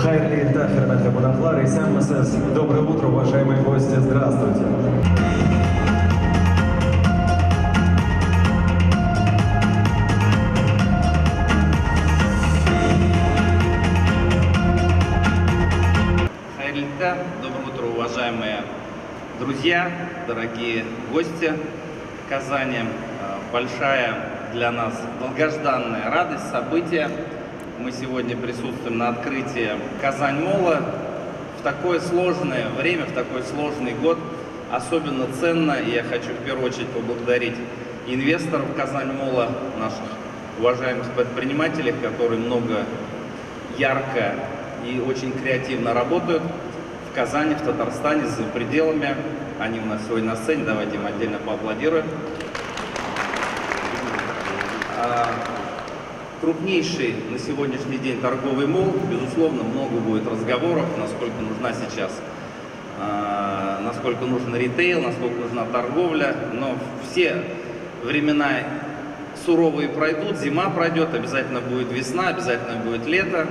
Хайрли Таферна Хабунафлар и Сам Масес. Доброе утро, уважаемые гости, здравствуйте. Доброе утро, уважаемые друзья, дорогие гости Казани. Большая для нас долгожданная радость, событие. Мы сегодня присутствуем на открытии Казань-Молла. В такое сложное время, в такой сложный год особенно ценно, и я хочу в первую очередь поблагодарить инвесторов Казань-Молла, наших уважаемых предпринимателей, которые много, ярко и очень креативно работают в Казани, в Татарстане, за пределами. Они у нас сегодня на сцене, давайте им отдельно поаплодируем. Крупнейший на сегодняшний день торговый молл, безусловно, много будет разговоров, насколько нужна сейчас, насколько нужен ритейл, насколько нужна торговля, но все времена суровые пройдут, зима пройдет, обязательно будет весна, обязательно будет лето.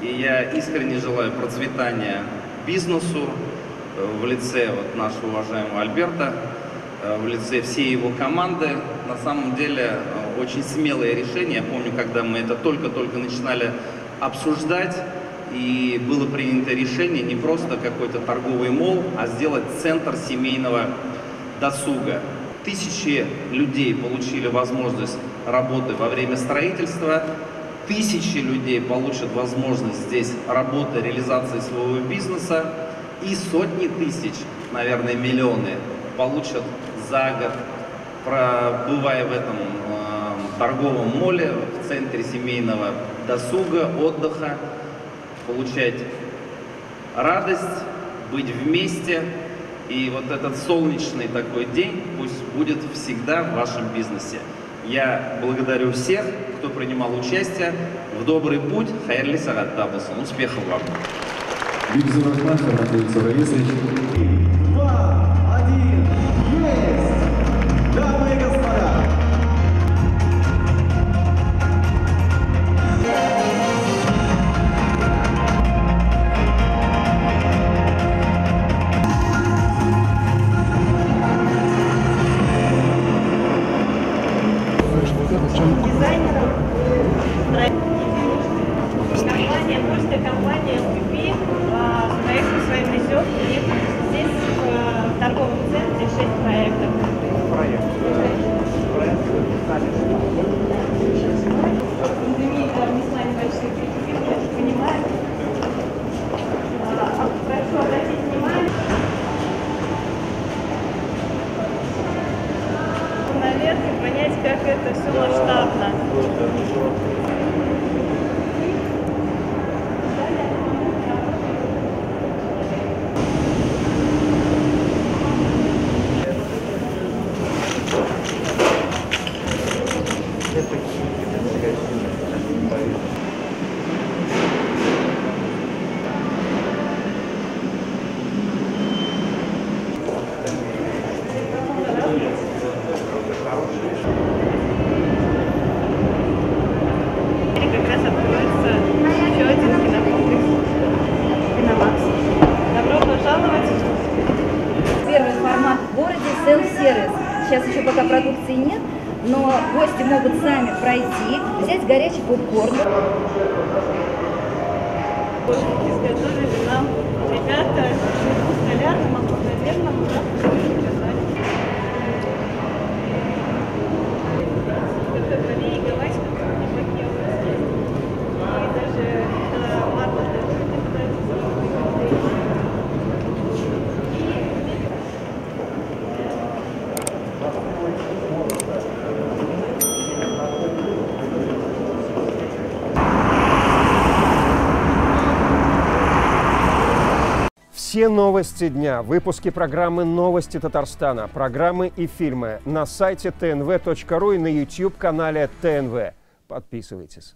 И я искренне желаю процветания бизнесу в лице нашего уважаемого Альберта, в лице всей его команды. На самом деле очень смелое решение. Я помню, когда мы это только-только начинали обсуждать, и было принято решение не просто какой-то торговый молл, а сделать центр семейного досуга. Тысячи людей получили возможность работы во время строительства. Тысячи людей получат возможность здесь работы, реализации своего бизнеса, и сотни тысяч, наверное, миллионы получат за год, бывая в этом торговом молле, в центре семейного досуга, отдыха, получать радость, быть вместе. И вот этот солнечный такой день пусть будет всегда в вашем бизнесе. Я благодарю всех, кто принимал участие в добрый путь. Хайрли Сагат Табусон. Успехов вам! 2, 1, есть! Дамы и господа! Компания, польская компания FPP проектом своим несет, и здесь в торговом центре 6 проектов. Пандемия внесла небольшие перекупы, я же понимаю. Прошу обратить внимание. Наверх и понять, как это все масштабно. Как раз откроется еще один кинокомплекс «Киномакс». Добро пожаловать! Первый формат в городе – селф-сервис. Сейчас еще пока продукции нет, но гости могут сами пройти, взять горячий попкорн. Изготовили нам ребята столярным, наверное, уже показать. Это Корея, Гавайская, Кубаке у нас есть. И даже Марта Все новости дня, выпуски программы «Новости Татарстана», программы и фильмы на сайте tnv.ru и на YouTube-канале ТНВ. Подписывайтесь.